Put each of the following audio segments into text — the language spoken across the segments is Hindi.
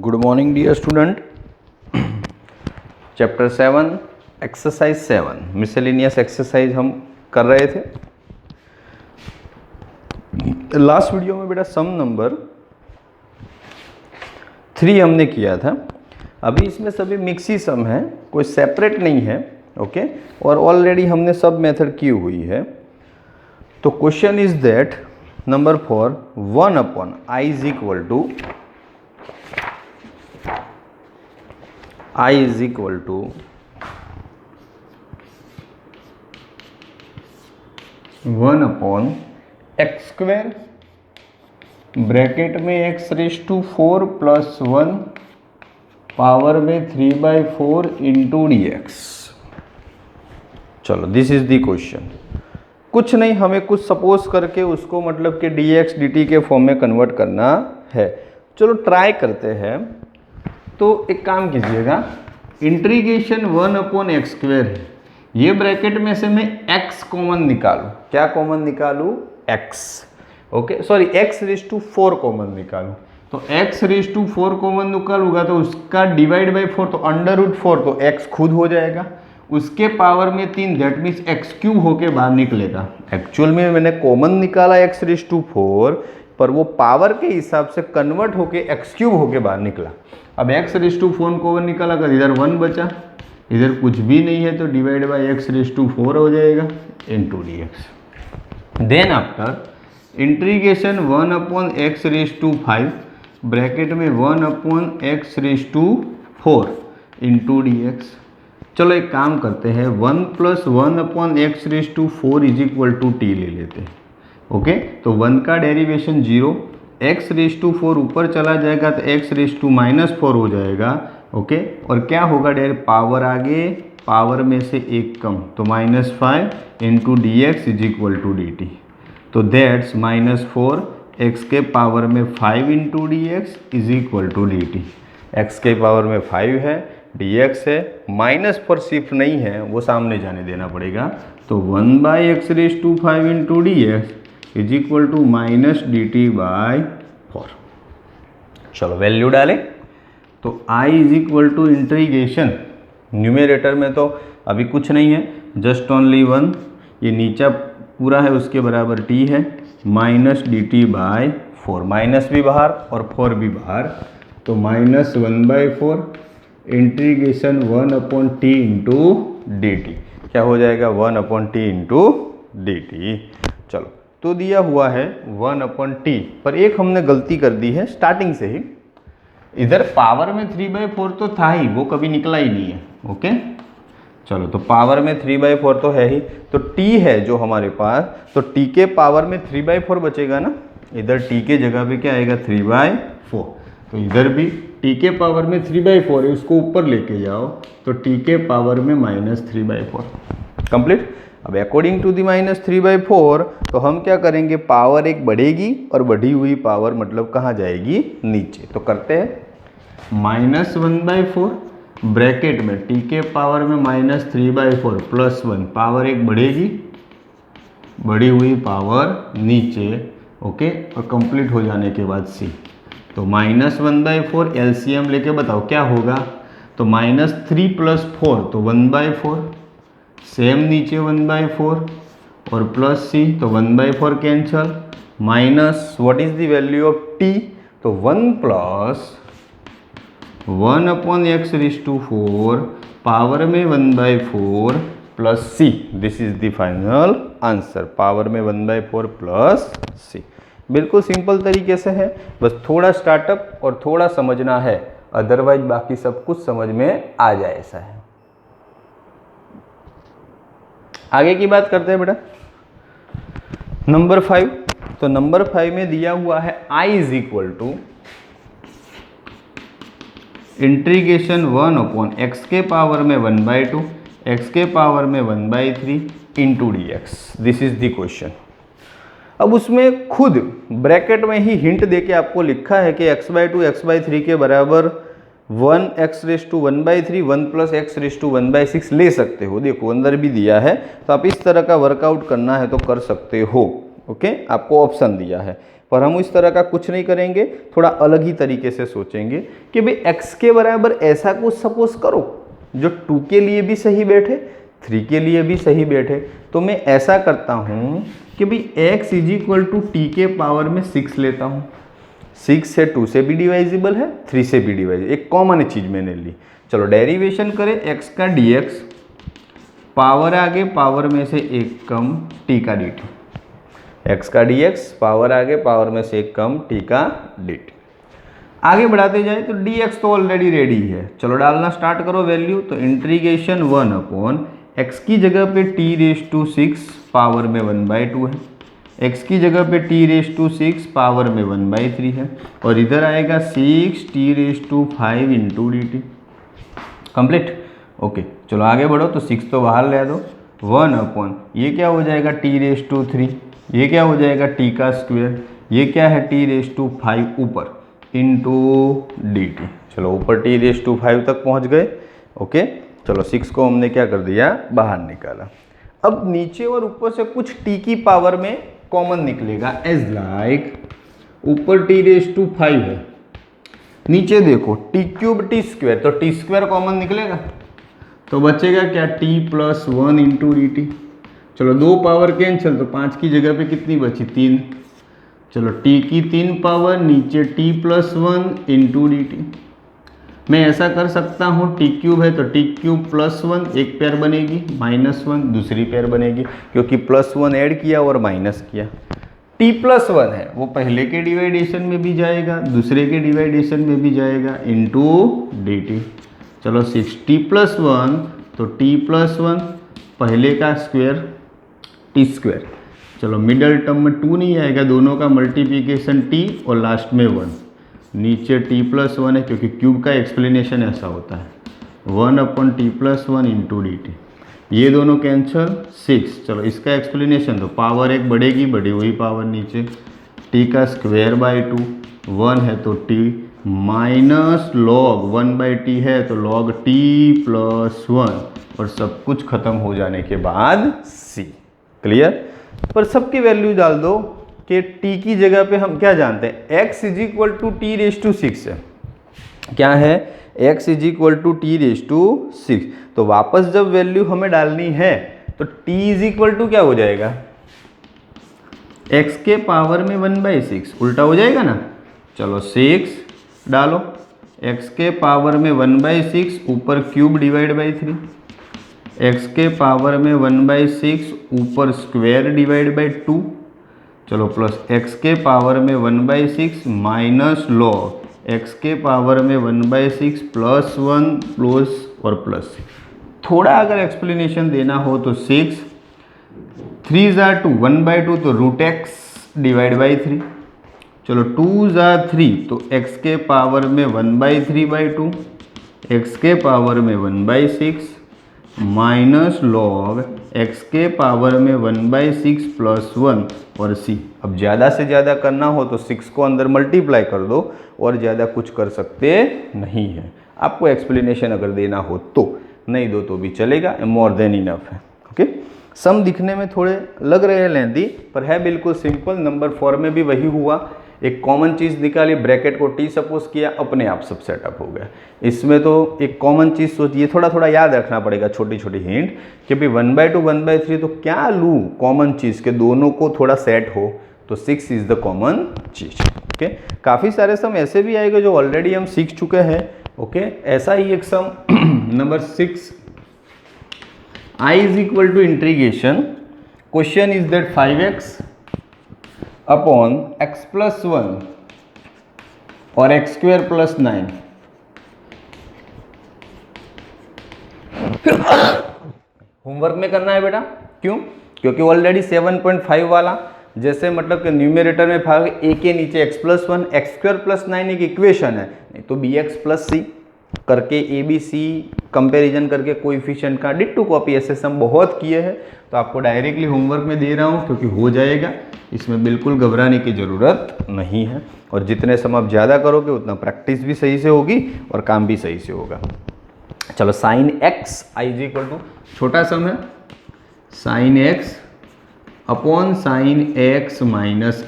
Good morning dear student. Chapter 7 exercise 7 miscellaneous exercise हम कर रहे थे। लास्ट वीडियो में बेटा सम नंबर 3 हमने किया था। अभी इसमें सभी मिक्स ही सम है, कोई सेपरेट नहीं है। ओके, और ऑलरेडी हमने सब मेथड की हुई है। तो question is that number 4 1 upon I is equal to I is equal to 1 upon X square bracket में x raise to 4 plus 1 power में 3/4 इंटू dx। चलो दिस इज द क्वेश्चन। कुछ नहीं, हमें कुछ सपोज करके उसको मतलब कि dx dt के फॉर्म में कन्वर्ट करना है। चलो ट्राई करते हैं। तो एक काम कीजिएगा, इंटीग्रेशन 1 अपॉन एक्स स्क्वायर है, ये ब्रैकेट में से मैं x कॉमन निकालूं। क्या कॉमन निकालूं? x। Okay sorry, x raise to 4 common निकालूं। तो x रेज टू 4 कॉमन निकालूंगा तो उसका डिवाइड बाई 4 तो अंडर रूट 4 तो x खुद हो जाएगा, उसके पावर में 3 दैट मीन्स x क्यूब होके बाहर निकलेगा। एक्चुअल में मैंने कॉमन निकाला x रेज टू 4, पर वो पावर के हिसाब से कन्वर्ट होके x क्यूब होके बाहर निकला। अब x रेज टू 4 कॉमन निकाला कर, इधर 1 बचा, इधर कुछ भी नहीं है तो divide by x raise to 4 हो जाएगा into dx। Then after integration 1 upon X raise to 5 bracket में 1 upon X raise to 4 into dx। चलो एक काम करते हैं, 1 plus 1 upon X raise to 4 is equal to T ले लेते हैं। ओके, तो 1 का डेरिवेशन 0, x रेज टू 4 ऊपर चला जाएगा तो x रेज टू -4 हो जाएगा। ओके, और क्या होगा डायरेक्ट पावर आगे, पावर में से एक कम तो -5 into dx is equal to dt। तो दैट्स -4 x के पावर में 5 into dx is equal to dt। x के पावर में 5 है, dx है, -4 शिफ्ट नहीं है, वो सामने जाने देना पड़ेगा। तो 1/x raise to 5 into dx is equal to -dt/4। चलो वैल्यू डालें तो i is equal to integration, numerator में तो अभी कुछ नहीं है, जस्ट ओनली 1, ये नीचा पूरा है उसके बराबर t है, -dt/4, माइनस भी बाहर और 4 भी बाहर, तो -1/4 integration 1 upon T into dt। क्या हो जाएगा? 1 अपॉन टी इंटू dt। चलो, तो दिया हुआ है 1 अपॉन टी, पर एक हमने गलती कर दी है स्टार्टिंग से ही। इधर पावर में 3/4 तो था ही, वो कभी निकला ही नहीं है। ओके, चलो तो पावर में 3/4 तो है ही, तो t है जो हमारे पास, तो t के पावर में 3/4 बचेगा ना। इधर t के जगह पे क्या आएगा? 3/4। तो इधर भी t के पावर में 3/4 है, उसको ऊपर लेके जाओ तो t के पावर में -3/4 कंप्लीट। अब अकॉर्डिंग टू दी -3/4 तो हम क्या करेंगे, पावर एक बढ़ेगी और बढ़ी हुई पावर मतलब कहाँ जाएगी? नीचे। तो करते हैं -1/4 ब्रैकेट में t के पावर में -3/4 प्लस 1, पावर एक बढ़ेगी, बढ़ी हुई पावर नीचे। ओके, और कंप्लीट हो जाने के बाद c, तो -1/4 एलसीएम लेके बताओ क्या होगा। तो -3 + 4 तो 1/4, सेम नीचे 1/4 और प्लस c तो 1/4 cancel, minus what is the value of t, तो 1 plus 1 upon X raise to 4 power में 1/4 plus c। This is the final answer, power में 1/4 प्लस c। बिल्कुल सिंपल तरीके से है, बस थोड़ा स्टार्टअप और थोड़ा समझना है, अदरवाइज बाकी सब कुछ समझ में आ जाए, ऐसा है। आगे की बात करते हैं बेटा, नंबर 5। तो नंबर 5 में दिया हुआ है i is equal to integration 1 upon X के पावर में 1/2 एक्स के पावर में 1/3 into dx। This is the question. अब उसमें खुद ब्रैकेट में ही हिंट देके आपको लिखा है कि x/2 x/3 के बराबर 1x raise to 1/3 1 plus x raise to 1/6 ले सकते हो। देखो अंदर भी दिया है, तो आप इस तरह का वर्कआउट करना है तो कर सकते हो। ओके, आपको ऑप्शन दिया है, पर हम इस तरह का कुछ नहीं करेंगे, थोड़ा अलग ही तरीके से सोचेंगे कि भाई x के बराबर ऐसा कुछ सपोज करो जो 2 के लिए भी सही बैठे, 3 के लिए भी सही बैठे। तो मैं ऐसा करता हूँ कि भाई x is equal to T के पावर में 6 लेता हूँ। 6 से 2 से भी डिवाइजिबल है, 3 से भी डिवाइजिबल, एक कॉमन चीज़ मैंने ली। चलो डेरिवेशन करें x का dx, पावर आगे पावर में से एक कम t का dt, x का dx पावर आगे पावर में से एक कम t का dt। आगे बढ़ाते जाए तो dx तो ऑलरेडी रेडी है, चलो डालना स्टार्ट करो वैल्यू। तो इंटीग्रेशन 1 अपॉन x की जगह पे t�6 पावर में 1/2 है, x की जगह पे t�6 पावर में 1/3 है, और इधर आएगा 6t⁵ into dt। Complete. Okay चलो आगे बढ़ो। तो 6 तो बाहर ले दो, 1 अपॉन ये क्या हो जाएगा t⁵, ये क्या हो जाएगा t का स्क्वायर, ये क्या है t⁵ ऊपर इंटू dt। चलो ऊपर t⁵ तक पहुंच गए। ओके चलो 6 को हमने क्या कर दिया, बाहर निकाला। अब नीचे और ऊपर से कुछ t की पावर में कॉमन निकलेगा, एज लाइक ऊपर t⁵ है, नीचे देखो t³ t², तो t² कॉमन निकलेगा, तो बचेगा क्या t+1 इंटू dt। चलो 2 पावर कैंसिल, तो 5 की जगह पे कितनी बची, 3। चलो t की 3 पावर, नीचे t+1 इंटू dt। मैं ऐसा कर सकता हूँ t³ है तो t³ +1 एक पेयर बनेगी, -1 दूसरी पेयर बनेगी, क्योंकि +1 ऐड किया और माइनस किया। t+1 है वो पहले के डिवाइडेशन में भी जाएगा, दूसरे के डिवाइडेशन में भी जाएगा, इंटू dt। चलो 6t+1 तो t+1 पहले का स्क्वायर t²। चलो मिडल टर्म में 2 नहीं आएगा, दोनों का मल्टीप्लिकेशन t और लास्ट में 1, नीचे t+1 है क्योंकि क्यूब का एक्सप्लेनेशन ऐसा होता है, 1 अपॉन t+1 इंटू dt। ये दोनों कैंसिल, 6। चलो इसका एक्सप्लेनेशन, तो पावर एक बढ़ेगी, बढ़ी हुई पावर नीचे, t का स्क्वायर बाई 2, 1 है तो t माइनस लॉग 1/t है तो लॉग t+1, और सब कुछ खत्म हो जाने के बाद c। क्लियर। पर सबकी वैल्यू डाल दो कि t की जगह पे हम क्या जानते हैं, x is equal to t⁵ है, क्या है, x is equal to t⁵। तो वापस जब वैल्यू हमें डालनी है तो t इज इक्वल टू क्या हो जाएगा, x के पावर में 1/6, उल्टा हो जाएगा ना। चलो 6 डालो, x के पावर में 1/6 ऊपर क्यूब डिवाइड बाई 3, x के पावर में 1/6 ऊपर स्क्वायर डिवाइड बाई 2। चलो प्लस x के पावर में 1/6 माइनस लॉग x के पावर में 1/6 +1 प्लस और प्लस। थोड़ा अगर एक्सप्लेनेशन देना हो तो 6, 3 ज़ा 2, 1/2 तो √x डिवाइड बाई 3। चलो 2 ज़ा 3 तो x के पावर में 1/3/2, x के पावर में 1/6 माइनस लॉग x के पावर में 1/6 +1 और c। अब ज़्यादा से ज़्यादा करना हो तो 6 को अंदर मल्टीप्लाई कर दो, और ज़्यादा कुछ कर सकते नहीं है। आपको एक्सप्लेनेशन अगर देना हो तो, नहीं दो तो भी चलेगा, मोर देन इनफ है। ओके सम दिखने में थोड़े लग रहे हैं लेंदी, पर है बिल्कुल सिंपल। नंबर 4 में भी वही हुआ, एक कॉमन चीज़ निकाली, ब्रैकेट को t सपोज किया, अपने आप सब सेटअप हो गया। इसमें तो एक कॉमन चीज़ सोचिए, थोड़ा थोड़ा याद रखना पड़ेगा, छोटी छोटी हिंट कि भाई 1/2 1/3 तो क्या लूँ कॉमन चीज़ के, दोनों को थोड़ा सेट हो, तो 6 is the common cheese. Okay काफ़ी सारे सम ऐसे भी आएंगे जो ऑलरेडी हम सीख चुके हैं। ओके ऐसा ही एक sum number 6, I is equal to integration, question is that 5x upon x+1 और x² + 9। होमवर्क में करना है बेटा, क्यों, क्योंकि ऑलरेडी 7.5 वाला जैसे मतलब कि न्यूमरेटर में भाग a के नीचे x+1 x² + 9 एक इक्वेशन है, नहीं तो bx + c करके ABC कंपैरिजन करके कोएफिशिएंट का डिट्टो कॉपी ऐसे सम बहुत किए हैं। तो आपको डायरेक्टली होमवर्क में दे रहा हूँ क्योंकि हो जाएगा, इसमें बिल्कुल घबराने की ज़रूरत नहीं है। और जितने सम आप ज़्यादा करोगे उतना प्रैक्टिस भी सही से होगी और काम भी सही से होगा। चलो sin x i is equal to, छोटा सम है, sin x upon sin x -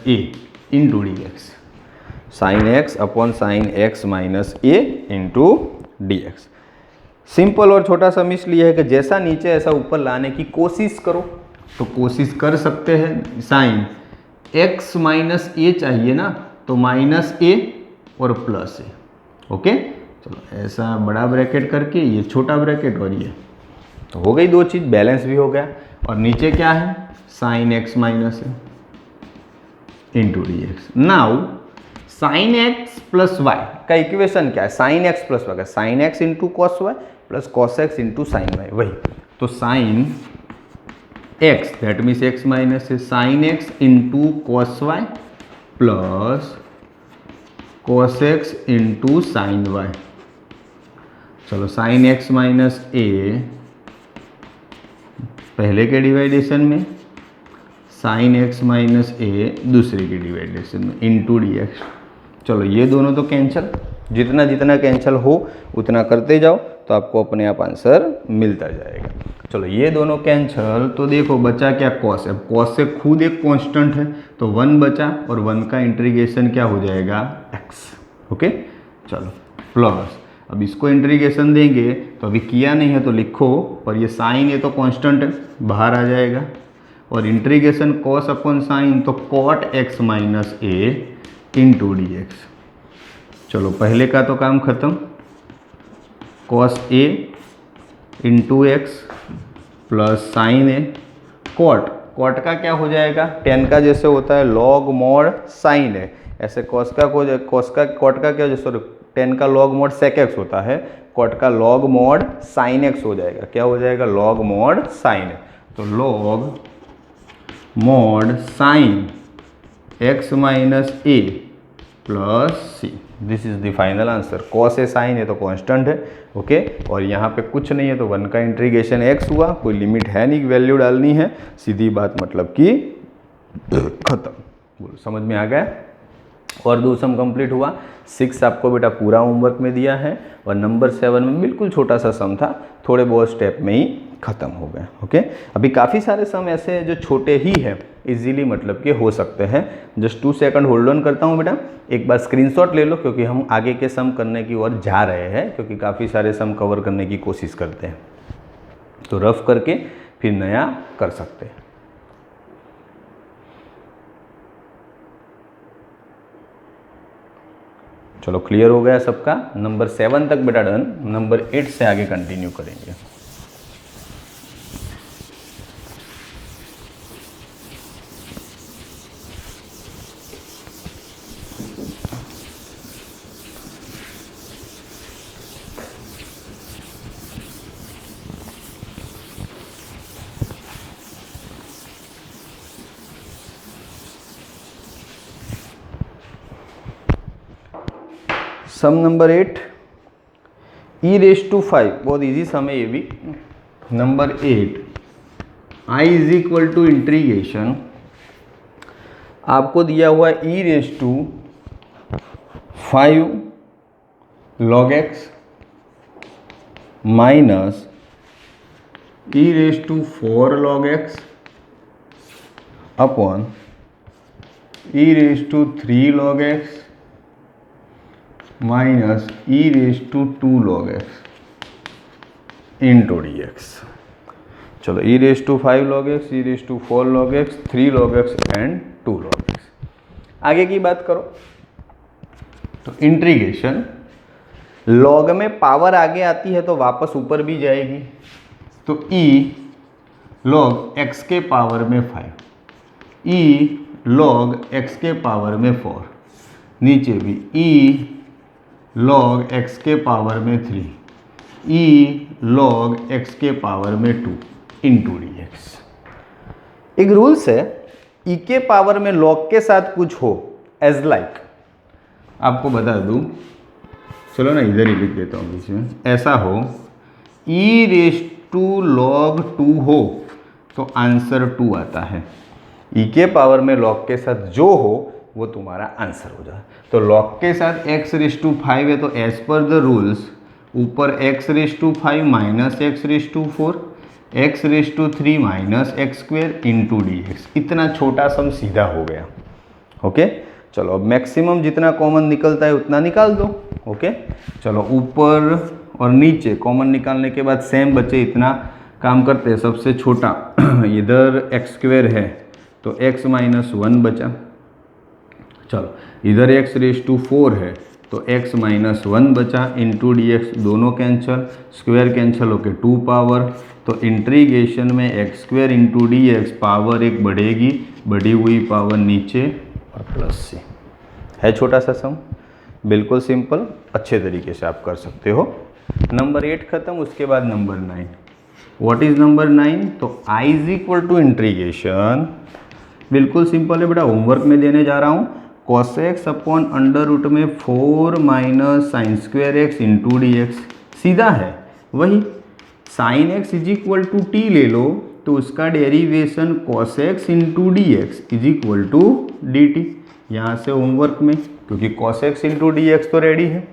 a into D X, sine X upon sine x minus A into D X. Simple और छोटा सम इसलिए है कि जैसा नीचे ऐसा ऊपर लाने की कोशिश करो, तो कोशिश कर सकते हैं। साइन एक्स माइनस ए चाहिए ना, तो माइनस ए और प्लस ए। ओके, चलो ऐसा बड़ा ब्रैकेट करके ये छोटा ब्रैकेट और ये, तो हो गई दो चीज़, बैलेंस भी हो गया। और नीचे क्या है, साइन एक्स माइनस ए into D x. Now sine x plus y का इक्वेशन क्या है, साइन एक्स प्लस वाई का sine x into cos y plus cos x into sine y, वही। तो sine x that means x minus a, sine x into cos y plus cos x into sine y. चलो साइन एक्स माइनस ए पहले के डिवाइडेशन में, साइन एक्स माइनस ए दूसरे के डिवाइडेशन में इंटू डी एक्स। चलो ये दोनों तो कैंसिल, जितना जितना कैंसिल हो उतना करते जाओ तो आपको अपने आप आंसर मिलता जाएगा। चलो ये दोनों कैंसिल, तो देखो बचा क्या, कॉस। अब कॉस से खुद एक कांस्टेंट है तो 1 बचा, और 1 का इंटीग्रेशन क्या हो जाएगा, x। ओके, चलो प्लस, अब इसको इंटीग्रेशन देंगे तो अभी किया नहीं है तो लिखो, पर ये साइन ये तो कांस्टेंट है बाहर आ जाएगा, और इंटीग्रेशन कॉस अपॉन साइन तो कॉट एक्स माइनस ए इंटू डी एक्स। चलो पहले का तो काम खत्म, cos A into x plus sign A, cot, cot का क्या हो जाएगा, टेन का जैसे होता है लॉग मॉड साइन है, ऐसे कॉस का कॉट का क्या, सॉरी टेन का लॉग मॉड सेक एक्स होता है, कॉट का लॉग मॉड साइन एक्स हो जाएगा। क्या हो जाएगा, लॉग मॉड साइन। तो log mod sine x minus A plus C, this is the final answer. Cos A sine है तो कांस्टेंट है, ओके, और यहाँ पे कुछ नहीं है तो 1 का इंटीग्रेशन x हुआ, कोई लिमिट है नहीं, वैल्यू डालनी है, सीधी बात, मतलब कि खत्म। बोलो समझ में आ गया। और दो सम कंप्लीट हुआ। 6 आपको बेटा पूरा होमवर्क में दिया है, और नंबर 7 में बिल्कुल छोटा सा सम था, थोड़े बहुत स्टेप में ही खत्म हो गए। ओके, अभी काफ़ी सारे सम ऐसे हैं जो छोटे ही हैं, इजीली मतलब कि हो सकते हैं। जस्ट 2 सेकंड होल्ड ऑन करता हूँ बेटा, एक बार स्क्रीनशॉट ले लो, क्योंकि हम आगे के सम करने की ओर जा रहे हैं, क्योंकि काफ़ी सारे सम कवर करने की कोशिश करते हैं, तो रफ करके फिर नया कर सकते हैं। चलो क्लियर हो गया सबका, नंबर 7 तक बेटा डन, नंबर 8 से आगे कंटिन्यू करेंगे। सम नंबर 8, e⁵, बहुत इजी सम है ये भी। Number 8, i is equal to integration, आपको दिया हुआ e⁵ log x minus e⁴ log x upon e⁵ log x minus e⁵ log x into D x. चलो e⁵ log x, e⁴ log x, 3 log x and 2 log x। आगे की बात करो तो इंटीग्रेशन, लॉग में पावर आगे आती है तो वापस ऊपर भी जाएगी, तो e log x के पावर में 5, e log x के पावर में 4, नीचे भी e log x के पावर में 3, e log x के पावर में 2 इंटू डी एक्स। एक रूल्स है, e के पावर में log के साथ कुछ हो, एज लाइक, आपको बता दूं, चलो ना इधर ही लिख देता हूँ बीच में, ऐसा हो e⁵ log 2 हो तो आंसर 2 आता है, e के पावर में log के साथ जो हो वो तुम्हारा आंसर हो जाए। तो log के साथ x⁵ है तो एज पर द रूल्स ऊपर x⁵ minus x⁴, x⁵ minus x² into D x. इतना छोटा सम सीधा हो गया। ओके, चलो अब मैक्सिमम जितना कॉमन निकलता है उतना निकाल दो। ओके, चलो ऊपर और नीचे कॉमन निकालने के बाद सेम बचे इतना काम करते हैं। सबसे छोटा इधर एक्स स्क्वेयर है तो x माइनस 1 बचा। चलो इधर x रेज टू 4 है तो x माइनस 1 बचा, इंटू डी एक्स, दोनों कैंसिल, स्क्वायर कैंसिल होके 2 पावर, तो इंटीग्रेशन में x square into D x, power एक बढ़ेगी, बढ़ी हुई पावर नीचे और प्लस सी। है छोटा सा सम, बिल्कुल सिंपल, अच्छे तरीके से आप कर सकते हो। नंबर 8 खत्म, उसके बाद नंबर 9। What is number 9? तो i is equal to integration, बिल्कुल सिंपल है बेटा, होमवर्क में देने जा रहा हूँ, cos x upon under root में 4 minus sine square X into D X. सीधा है वही, sine X is equal to T ले लो तो उसका derivation cos x into D X is equal to D T. यहाँ से होमवर्क में, क्योंकि cos x into D X तो रेडी है,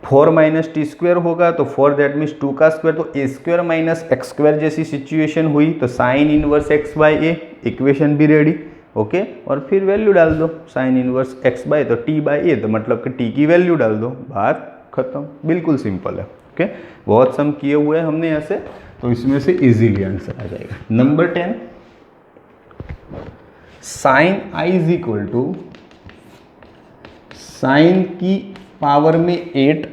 4 माइनस टी स्क्वायर होगा तो 4 दैट मीन्स 2 का स्क्वायर, तो ए स्क्वायर माइनस एक्स स्क्वायर जैसी सिचुएशन हुई तो sine inverse x by A, equation भी रेडी। ओके, और फिर वैल्यू डाल दो, साइन इनवर्स एक्स बाई तो टी बाई ए, तो मतलब कि टी की वैल्यू डाल दो, बात खत्म, बिल्कुल सिंपल है। ओके, बहुत सम किए हुए हैं हमने ऐसे, तो इसमें से इजीली आंसर आ जाएगा। Number 10, sine I is equal to sine की पावर में 8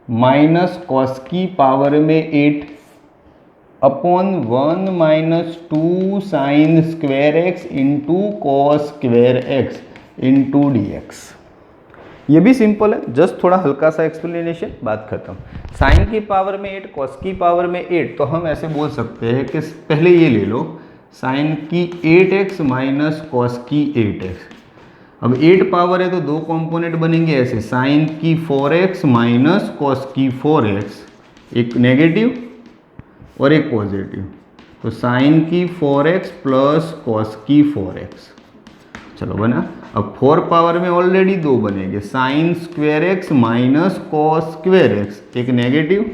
माइनस कॉस की पावर में 8 upon 1 minus 2 sine square X into cos square X into D X. ये भी सिंपल है, जस्ट थोड़ा हल्का सा एक्सप्लेनेशन, बात खत्म। साइन की पावर में 8, कॉस की पावर में 8, तो हम ऐसे बोल सकते हैं कि पहले ये ले लो, साइन की 8x माइनस कॉस की 8x। अब 8 पावर है तो दो कंपोनेंट बनेंगे ऐसे, साइन की 4x माइनस कॉस की 4x, एक नेगेटिव और एक पॉजिटिव, तो साइन की 4x प्लस कॉस की 4x। चलो बना। अब 4 पावर में ऑलरेडी दो बनेंगे, sign square x minus cos square x, एक नेगेटिव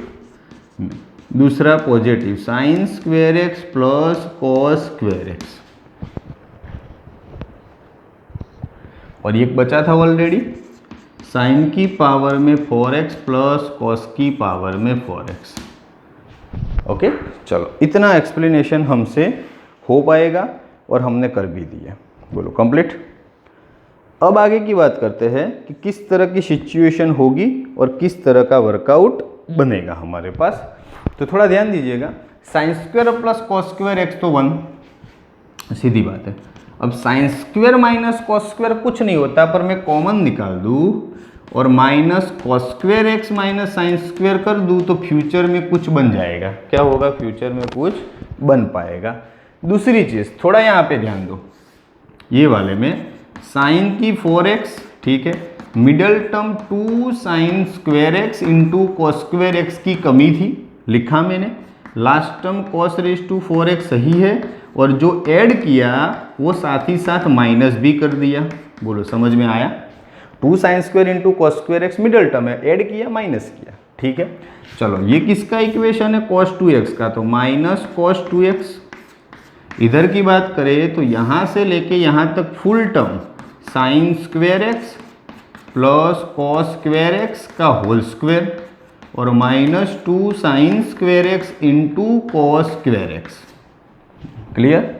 दूसरा positive, sign square x plus cos square x. और एक बचा था ऑलरेडी, साइन की पावर में 4x प्लस कॉस की पावर में 4x। ओके, चलो इतना एक्सप्लेनेशन हमसे हो पाएगा और हमने कर भी दिया। बोलो कंप्लीट। अब आगे की बात करते हैं कि किस तरह की सिचुएशन होगी और किस तरह का वर्कआउट बनेगा हमारे पास। तो थोड़ा ध्यान दीजिएगा, sine square plus cos square x तो 1, सीधी बात है। अब sine square minus cos square कुछ नहीं होता, पर मैं कॉमन निकाल दूँ और minus cos square x minus sine square कर दूँ तो फ्यूचर में कुछ बन जाएगा। क्या होगा? फ्यूचर में कुछ बन पाएगा। दूसरी चीज़ थोड़ा यहाँ पे ध्यान दो, ये वाले में साइन की 4x, ठीक है, middle term 2 sine square X into cos square X की कमी थी, लिखा मैंने, last term cos raise to 4x सही है, और जो ऐड किया वो साथ ही साथ माइनस भी कर दिया। बोलो समझ में आया? 2 sine square into cos square x middle term है, ऐड किया माइनस किया, ठीक है। चलो ये किसका इक्वेशन है? cos 2x का, तो माइनस cos 2x। इधर की बात करें तो यहाँ से लेके यहाँ तक full term sign square x plus cos square x का होल स्क्वायर और minus 2 sine square X into cos square x. Clear?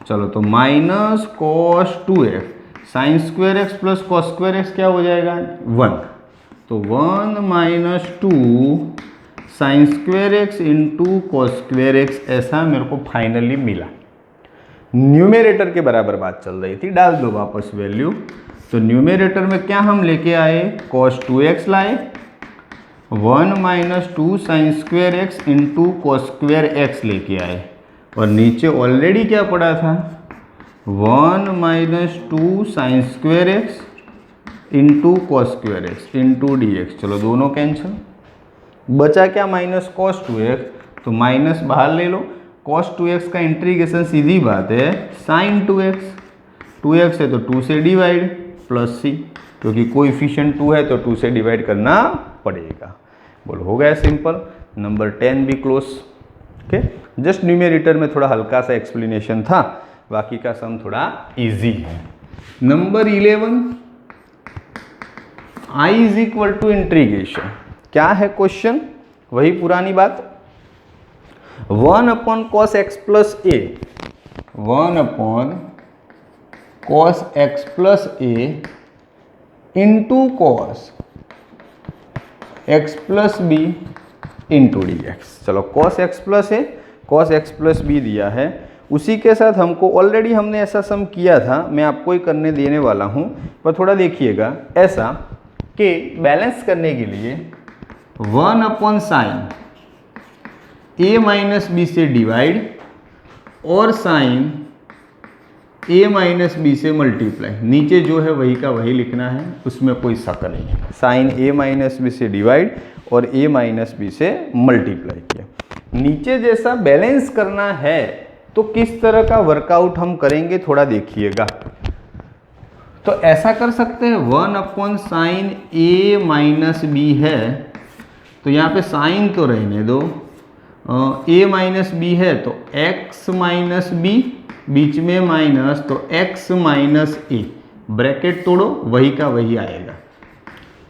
चलो तो minus cos 2x sign square x plus cos square x क्या हो जाएगा? 1। तो 1 minus 2 sine square X into cos square x, ऐसा मेरे को फाइनली मिला। न्यूमेरेटर के बराबर बात चल रही थी, डाल दो वापस वैल्यू। तो न्यूमेरेटर में क्या हम लेके आए? cos 2x लाए, 1 minus 2 sine square X into cos square x लेके आए, और नीचे ऑलरेडी क्या पड़ा था? 1 minus 2 sine square X into cos square X into D x. चलो दोनों कैंसिल, बचा क्या? माइनस कॉस 2x, तो माइनस बाहर ले लो, cos 2x का इंटीग्रेशन सीधी बात है साइन 2x, 2x है तो 2 से डिवाइड प्लस सी, क्योंकि कोएफिशिएंट 2 है तो 2 से डिवाइड करना पड़ेगा। बोलो हो गया सिंपल। नंबर 10 भी क्लोज। ओके, जस्ट न्यूमेरेटर में थोड़ा हल्का सा एक्सप्लेनेशन था, बाकी का सम थोड़ा इजी है। Number 11 I is equal to integration. क्या है क्वेश्चन? वही पुरानी बात, 1 upon cos x plus a, 1 upon cos x plus a into cos x plus b into D x. चलो cos x plus a, cos x plus b दिया है, उसी के साथ हमको ऑलरेडी हमने ऐसा सम किया था, मैं आपको ही करने देने वाला हूँ, पर थोड़ा देखिएगा ऐसा कि बैलेंस करने के लिए 1 upon sine a minus B से डिवाइड और साइन ए माइनस बी से मल्टीप्लाई, नीचे जो है वही का वही लिखना है, उसमें कोई शक नहीं है। साइन ए माइनस बी से डिवाइड और ए माइनस बी से मल्टीप्लाई किया। नीचे जैसा बैलेंस करना है तो किस तरह का वर्कआउट हम करेंगे थोड़ा देखिएगा। तो ऐसा कर सकते हैं 1 upon sine a minus B है, तो यहाँ पे साइन तो रहने दो, ए माइनस बी है तो x माइनस बी, बीच में माइनस तो x माइनस ए, ब्रैकेट तोड़ो वही का वही आएगा।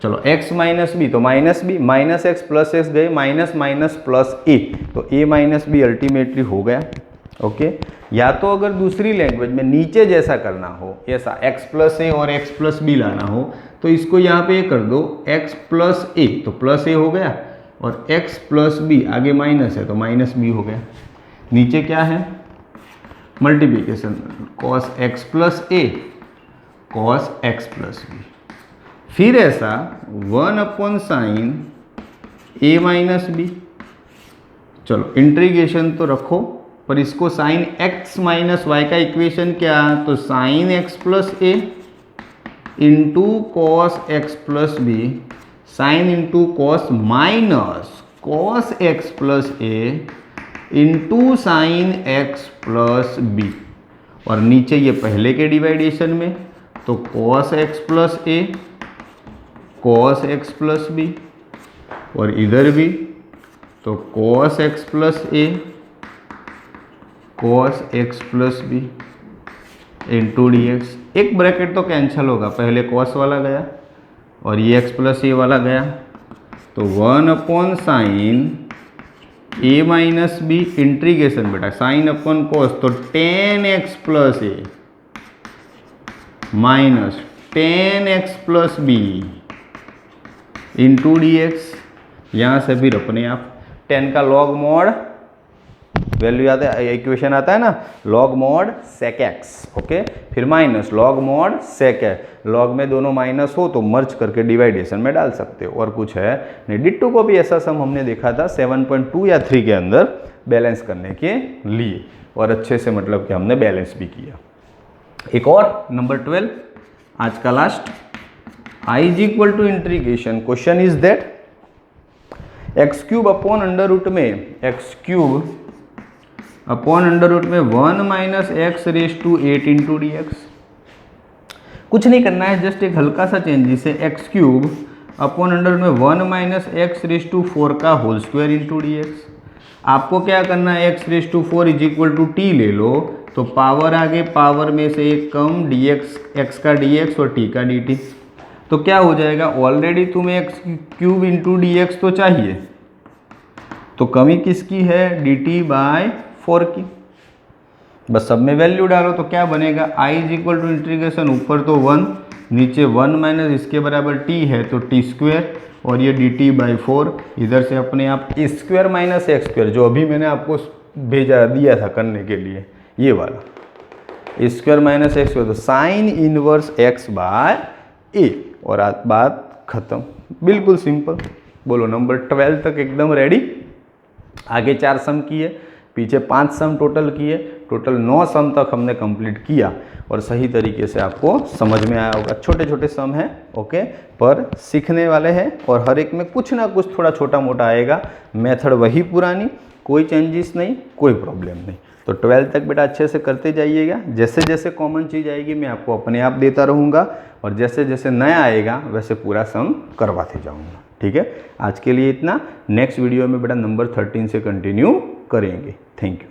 चलो x माइनस बी तो minus B, minus X plus X गए, माइनस माइनस प्लस ए, तो a माइनस बी अल्टीमेटली हो गया। ओके, या तो अगर दूसरी लैंग्वेज में नीचे जैसा करना हो, ऐसा x प्लस ए और x प्लस बी लाना हो, तो इसको यहाँ पे कर दो x प्लस ए, तो प्लस ए हो गया, और x प्लस बी आगे माइनस है तो माइनस बी हो गया। नीचे क्या है? Multiplication, cos x plus a cos x plus b. फिर ऐसा 1 upon sine a minus b. चलो इंटीग्रेशन तो रखो, पर इसको साइन x माइनस वाई का इक्वेशन क्या, तो sine x plus a into cos x plus b, sine into cos minus cos x plus a into sine x plus b, और नीचे ये पहले के डिवाइडेशन में तो cos x plus a cos x plus b, और इधर भी तो cos x plus a cos x plus b into D x. एक ब्रैकेट तो कैंसिल होगा, पहले कॉस वाला गया और ये एक्स प्लस ए वाला गया, तो 1 upon sine a minus b integration बेटा साइन अपॉन कॉस, तो tan x plus a minus tan x plus b into D x. यहाँ से फिर अपने आप 10 का लॉग मॉड वैल्यू आता है, इक्वेशन आता है ना, log mod sec X, okay, फिर माइनस लॉग मॉड सेक है, लॉग में दोनों माइनस हो तो मर्ज करके डिवाइडेशन में डाल सकते हो, और कुछ है नहीं। डिट्टो को भी ऐसा सम हमने देखा था 7.2 या 3 के अंदर बैलेंस करने के लिए, और अच्छे से मतलब कि हमने बैलेंस भी किया। एक और नंबर 12 आज का last, I is equal to integration, question is that x cube upon under root में, x cube upon under root में 1 minus x raise to 8 into D x. कुछ नहीं करना है, जस्ट एक हल्का सा चेंज, जिसे एक्स क्यूब अपॉन अंडर में 1 माइनस एक्स रेस टू 4 का whole square into D X. आपको क्या करना है, X raise to 4 is equal to T ले लो, तो पावर आगे पावर में से एक कम, डी एक्स, एक्स का डी एक्स और टी का डी टी, तो क्या हो जाएगा, ऑलरेडी तुम्हें X cube into D X तो चाहिए, तो कमी किसकी है, डी टी बाय 4 की। बस सब में वैल्यू डालो तो क्या बनेगा, I is equal to integration, ऊपर तो 1 नीचे 1 माइनस इसके बराबर t है तो टी स्क्वेयर, और ये डी टी बाई 4, इधर से अपने आप स्क्वायर माइनस एक्स स्क्वायर, जो अभी मैंने आपको भेजा दिया था करने के लिए, ये वाला स्क्वायर माइनस एक्स स्क्वायर, तो साइन इनवर्स एक्स बाय ए, और बात खत्म, बिल्कुल सिंपल। बोलो नंबर 12 तक एकदम रेडी। आगे 4 सम किए, पीछे 5 सम टोटल किए, टोटल 9 सम तक हमने कंप्लीट किया, और सही तरीके से आपको समझ में आया होगा। छोटे छोटे सम हैं, ओके, पर सीखने वाले हैं, और हर एक में कुछ ना कुछ थोड़ा छोटा मोटा आएगा, मेथड वही पुरानी, कोई चेंजेस नहीं, कोई प्रॉब्लम नहीं। तो 12 तक बेटा अच्छे से करते जाइएगा, जैसे जैसे कॉमन चीज़ आएगी मैं आपको अपने आप देता रहूँगा, और जैसे जैसे नया आएगा वैसे पूरा सम करवाते जाऊँगा, ठीक है। आज के लिए इतना, नेक्स्ट वीडियो में बेटा नंबर 13 से कंटिन्यू करेंगे। Thank you.